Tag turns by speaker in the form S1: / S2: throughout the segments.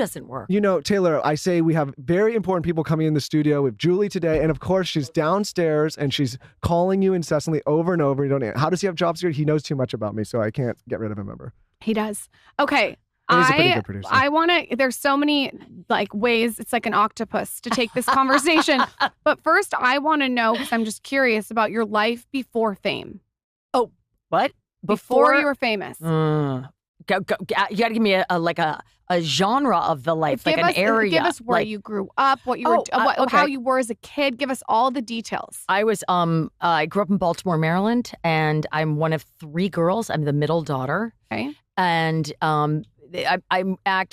S1: doesn't work.
S2: You know, Taylor, I say we have very important people coming in the studio with Julie today. And of course, she's downstairs and she's calling you incessantly over and over. You don't. How does he have job security? He knows too much about me, so I can't get rid of him ever.
S3: He does. Okay.
S2: And he's a pretty good producer.
S3: I want to, there's so many like ways, it's like an octopus to take this conversation. But first, I want to know, because I'm just curious about your life before fame.
S1: Oh, what?
S3: Before you were famous.
S1: You got to give me a genre of the life, like an area.
S3: Give us where you grew up, what you were, how you were as a kid. Give us all the details.
S1: I was, I grew up in Baltimore, Maryland, and I'm one of 3 girls. I'm the middle daughter.
S3: Okay.
S1: And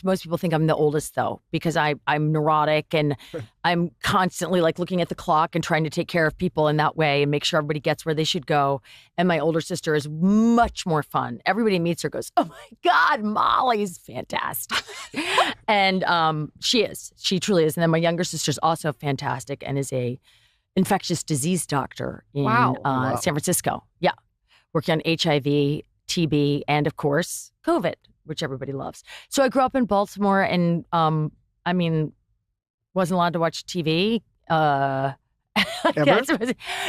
S1: most people think I'm the oldest though, because I'm neurotic and I'm constantly like looking at the clock and trying to take care of people in that way and make sure everybody gets where they should go. And my older sister is much more fun. Everybody meets her goes, oh my God, Molly's fantastic. And she truly is. And then my younger sister's also fantastic and is a infectious disease doctor in San Francisco. Yeah. Working on HIV, TB, and of course, COVID, which everybody loves. So I grew up in Baltimore and, wasn't allowed to watch TV.
S2: Ever?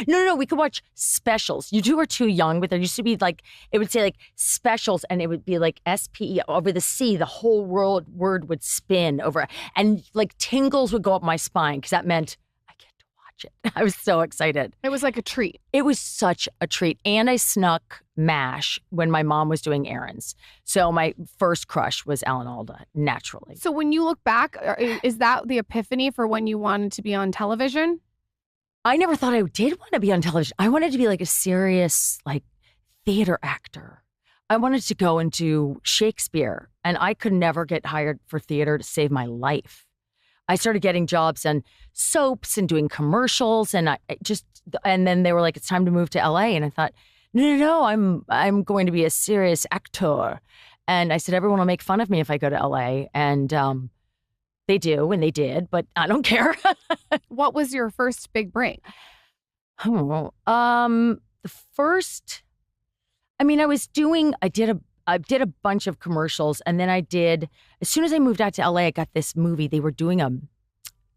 S1: No, we could watch specials. You two are too young, but there used to be like, it would say like specials and it would be like SPE over the sea. The whole word would spin over and like tingles would go up my spine because that meant I get to watch it. I was so excited.
S3: It was like a treat.
S1: It was such a treat. And I snuck MASH when my mom was doing errands. So my first crush was Alan Alda, naturally.
S3: So when you look back, is that the epiphany for when you wanted to be on television?
S1: I never thought I did want to be on television. I wanted to be like a serious like theater actor. I wanted to go and do Shakespeare, and I could never get hired for theater to save my life. I started getting jobs on soaps and doing commercials, and and then they were like, it's time to move to LA. And I thought, no, I'm going to be a serious actor. And I said, everyone will make fun of me if I go to LA. And they do, and they did, but I don't care.
S3: What was your first big break?
S1: The first, I did a bunch of commercials, and then as soon as I moved out to LA, I got this movie. They were doing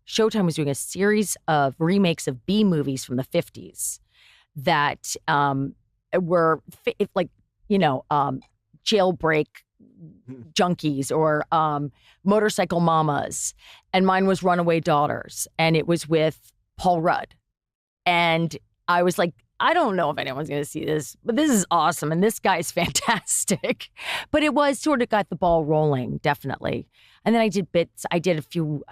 S1: Showtime was doing a series of remakes of B movies from the 50s that were like, jailbreak junkies or motorcycle mamas. And mine was Runaway Daughters. And it was with Paul Rudd. And I was like, I don't know if anyone's going to see this, but this is awesome. And this guy's fantastic. But it was sort of got the ball rolling, definitely. And then I did bits. I did an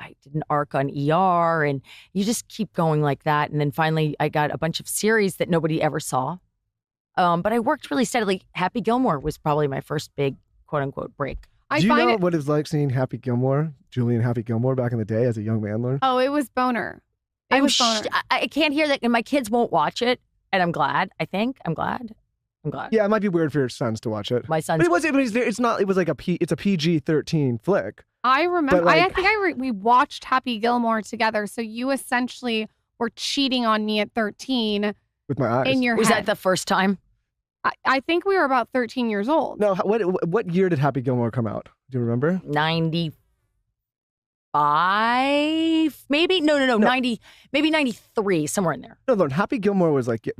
S1: arc on ER, and you just keep going like that. And then finally I got a bunch of series that nobody ever saw. But I worked really steadily. Happy Gilmore was probably my first big quote unquote break.
S2: Do you know what it was like seeing Happy Gilmore, Julie and Happy Gilmore back in the day as a young man?
S3: Oh, it was boner.
S1: I can't hear that, and my kids won't watch it. And I'm glad. I'm glad.
S2: Yeah, it might be weird for your sons to watch it.
S1: My sons.
S2: But it's not. It was like it's a PG-13 flick.
S3: I remember. Like, we watched Happy Gilmore together. So you essentially were cheating on me at 13
S2: with my eyes.
S3: In your
S1: was
S3: head.
S1: that the first time?
S3: I think we were about 13 years old.
S2: No. What year did Happy Gilmore come out? Do you remember?
S1: 95, maybe? No. 90, maybe 93, somewhere in there.
S2: No, Happy Gilmore was like, I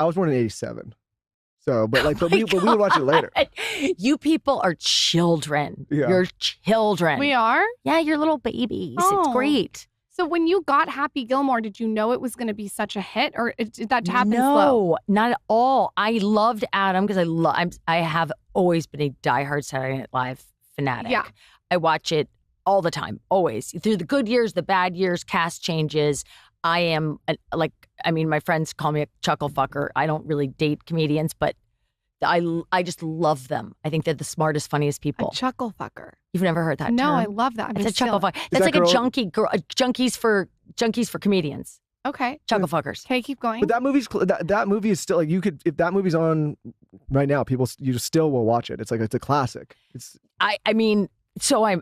S2: was born in 87. So, but we would watch it later.
S1: You people are children.
S2: Yeah.
S1: You're children.
S3: We are?
S1: Yeah, you're little babies.
S3: Oh.
S1: It's great.
S3: So when you got Happy Gilmore, did you know it was going to be such a hit, or did that happen slow?
S1: No, not at all. I loved Adam because I have always been a diehard Saturday Night Live fanatic.
S3: Yeah.
S1: I watch it all the time, always. Through the good years, the bad years, cast changes. I am, my friends call me a chuckle fucker. I don't really date comedians, but I just love them. I think they're the smartest, funniest people.
S3: A chuckle fucker.
S1: You've never heard that
S3: No,
S1: term?
S3: I love that.
S1: It's a chuckle fucker. That's like a junkie girl, junkies for comedians.
S3: Okay.
S1: Chuckle fuckers.
S3: Okay, keep going.
S2: But that movie is still like, you could, if that movie's on right now, you just still will watch it. It's like, it's a classic.
S1: So I'm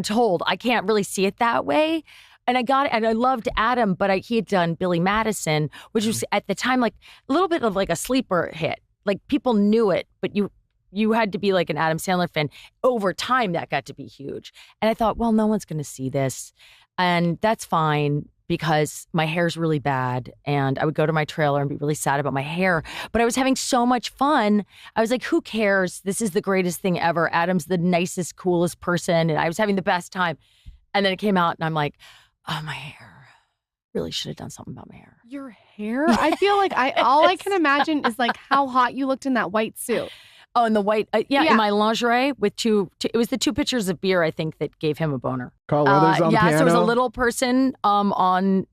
S1: told. I can't really see it that way. And I got it, and I loved Adam, but he had done Billy Madison, which was at the time like a little bit of like a sleeper hit. Like people knew it, but you you had to be like an Adam Sandler fan. Over time, that got to be huge. And I thought, well, no one's going to see this. And that's fine because my hair's really bad. And I would go to my trailer and be really sad about my hair. But I was having so much fun. I was like, who cares? This is the greatest thing ever. Adam's the nicest, coolest person. And I was having the best time. And then it came out and I'm like, oh, my hair. Really should have done something about my hair.
S3: Your hair? I feel like all I can imagine is like how hot you looked in that white suit.
S1: Oh, and the white, in my lingerie with it was the 2 pitchers of beer, I think, that gave him a boner.
S2: Carl Weathers on the piano.
S1: Yeah, so it was a little person in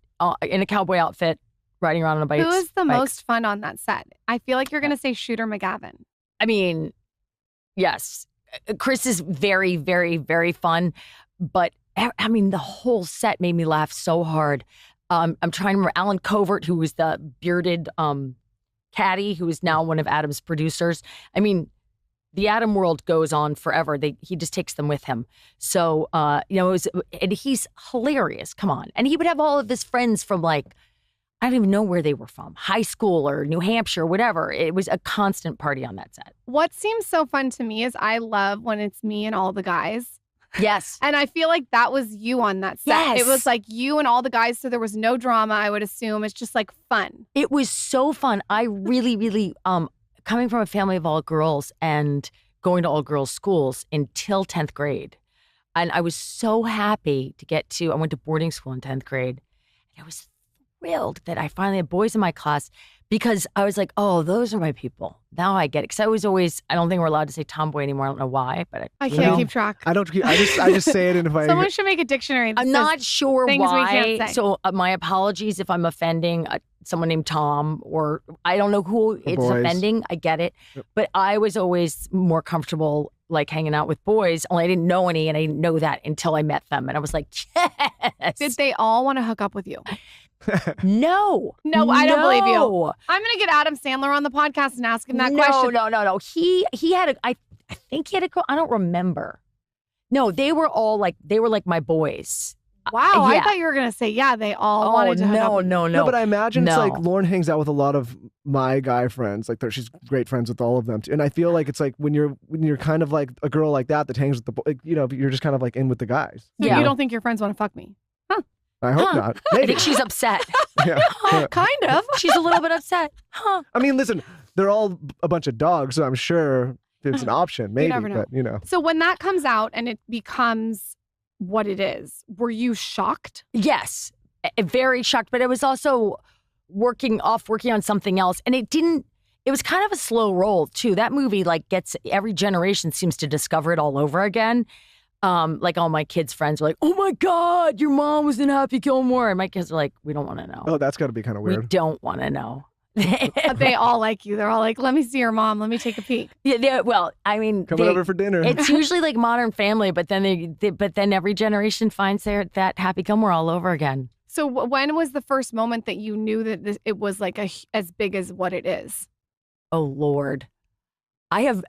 S1: a cowboy outfit riding around on a bike.
S3: Who was the most fun on that set? I feel like you're going to say Shooter McGavin.
S1: I mean, yes. Chris is very, very, very fun. But, I mean, the whole set made me laugh so hard. I'm trying to remember Alan Covert, who was the bearded caddy, who is now one of Adam's producers. I mean, the Adam world goes on forever. He just takes them with him. So, and he's hilarious. Come on. And he would have all of his friends from I don't even know where they were from, high school or New Hampshire, whatever. It was a constant party on that set.
S3: What seems so fun to me is I love when it's me and all the guys.
S1: Yes.
S3: And I feel like that was you on that set.
S1: Yes.
S3: It was like you and all the guys, so there was no drama, I would assume. It's just like fun.
S1: It was so fun. I really, really, coming from a family of all girls and going to all girls schools until 10th grade. And I was so happy I went to boarding school in 10th grade. And I was thrilled that I finally had boys in my class because I was like, oh, those are my people. Now I get it. Because I don't think we're allowed to say tomboy anymore. I don't know why, but
S3: I can't keep track.
S2: I just say it. And if
S3: Someone should make a dictionary.
S1: I'm not sure
S3: things we
S1: why.
S3: can't say.
S1: So my apologies if I'm offending someone named Tom, or I don't know who it's offending. I get it.
S2: Yep.
S1: But I was always more comfortable hanging out with boys, only I didn't know any, and I didn't know that until I met them. And I was like, yes.
S3: Did they all want to hook up with you?
S1: No,
S3: I don't believe you. I'm going to get Adam Sandler on the podcast and ask him that question.
S1: No. He had I think he had a girl. I don't remember. No, they were all my boys.
S3: Wow,
S1: Yeah.
S3: I thought you were going to say, they all wanted to hook up with you.
S2: No, but I imagine it's
S1: No.
S2: like Lauren hangs out with a lot of my guy friends. She's great friends with all of them. And I feel like it's like when you're kind of like a girl like that hangs with the, you're just kind of in with the guys.
S3: So
S1: Yeah.
S3: you don't think your friends want to fuck me?
S2: I hope not.
S1: I
S2: Maybe.
S1: think she's upset.
S2: Yeah.
S3: Kind of.
S1: She's a little bit upset. Huh.
S2: I mean, listen, they're all a bunch of dogs, so I'm sure it's an option, maybe.
S3: never know.
S2: But
S3: So when that comes out and it becomes what it is, were you shocked?
S1: Yes, very shocked. But I was also working on something else. And it was kind of a slow roll too. That movie every generation seems to discover it all over again. All my kids' friends were like, oh my God, your mom was in Happy Gilmore. And my kids are like, we don't want to know.
S2: Oh, that's got to be kind of
S1: We
S2: weird.
S1: don't want to know.
S3: They all like you. They're all like, let me see your mom. Let me take a peek.
S1: Yeah, well, I mean,
S2: Coming over for dinner.
S1: it's usually Modern Family, but then then every generation finds that Happy Gilmore all over again.
S3: So when was the first moment that you knew that it was as big as what it is?
S1: Oh, Lord. I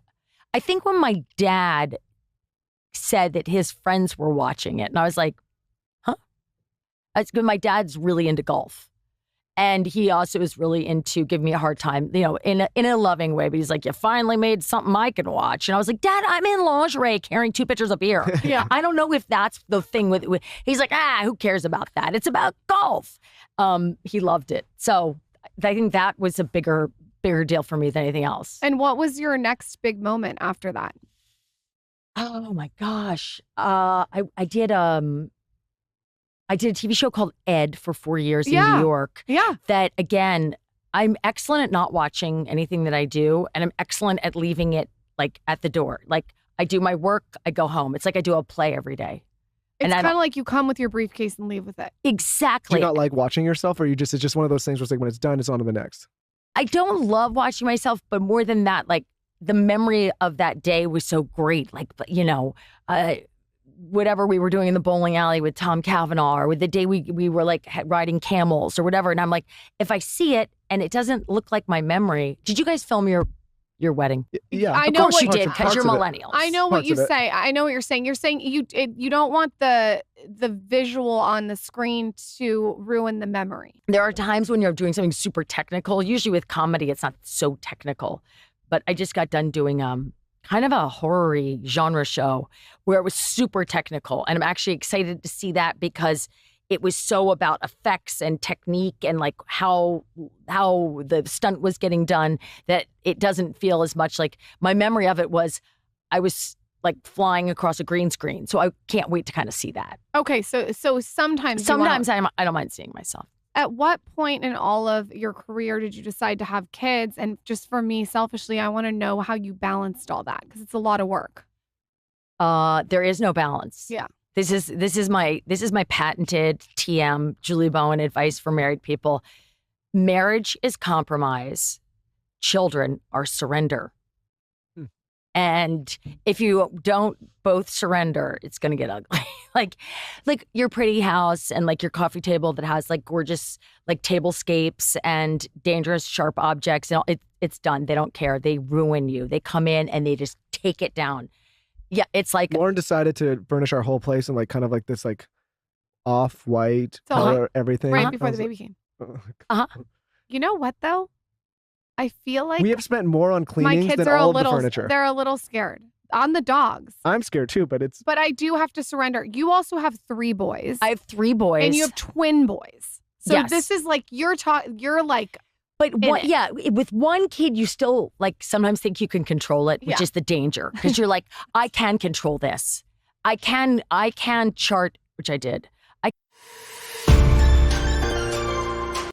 S1: think when my dad said that his friends were watching it, and I was like, huh? That's good. My dad's really into golf. And he also is really into giving me a hard time, in a loving way. But he's like, you finally made something I can watch. And I was like, Dad, I'm in lingerie carrying 2 pitchers of beer.
S3: Yeah.
S1: I don't know if that's the thing with he's like, who cares about that? It's about golf. He loved it. So I think that was a bigger deal for me than anything else.
S3: And what was your next big moment after that?
S1: Oh my gosh. I did a TV show called Ed for 4 years in New York.
S3: Yeah.
S1: That again, I'm excellent at not watching anything that I do, and I'm excellent at leaving it at the door. I do my work, I go home. It's like I do a play every day.
S3: It's
S1: And I
S3: kind of
S1: don't-
S3: like you come with your briefcase and leave with it.
S2: Do
S1: Exactly.
S2: you not like watching yourself, or it's just one of those things where it's like when it's done, it's on to the next?
S1: I don't love watching myself, but more than that, the memory of that day was so great. Whatever we were doing in the bowling alley with Tom Cavanaugh, or with the day we were riding camels or whatever. And I'm like, if I see it and it doesn't look like my memory. Did you guys film your wedding?
S2: Yeah.
S3: I
S1: Of
S3: know
S1: course
S3: what
S1: you did, because you're
S2: parts of it.
S1: millennials.
S3: I know what
S2: Parts
S3: you
S2: of it.
S3: say. I know what you're saying. You're saying you don't want the visual on the screen to ruin the memory.
S1: There are times when you're doing something super technical. Usually with comedy, it's not so technical. But I just got done doing kind of a horror-y genre show where it was super technical. And I'm actually excited to see that because it was so about effects and technique and like how the stunt was getting done that it doesn't feel as much like my memory of it was I was like flying across a green screen. So I can't wait to kind of see that.
S3: Okay, so sometimes
S1: I don't mind seeing myself.
S3: At what point in all of your career did you decide to have kids? And just for me, selfishly, I want to know how you balanced all that because it's a lot of work.
S1: There is no balance.
S3: Yeah.
S1: This is my patented TM Julie Bowen advice for married people. Marriage is compromise. Children are surrender. And if you don't both surrender, it's going to get ugly. like your pretty house and like your coffee table that has like gorgeous like tablescapes and dangerous sharp objects. And it's done. They don't care. They ruin you. They come in and they just take it down. Yeah, it's like
S2: Lauren decided to furnish our whole place in like kind of like this like off-white color, everything.
S3: Right before the baby came. You know what though? I feel like
S2: we have spent more on
S3: my
S2: cleanings
S3: kids
S2: than
S3: are
S2: all
S3: a
S2: of the
S3: little
S2: furniture.
S3: they're a little scared. On the dogs.
S2: I'm scared too, but
S3: I do have to surrender. You also have 3 boys.
S1: I have 3 boys.
S3: And you have twin boys. So
S1: Yes.
S3: this is like you're like
S1: But with one kid, you still like sometimes think you can control it, which is the danger. Because you're like, I can control this. I can chart, which I did.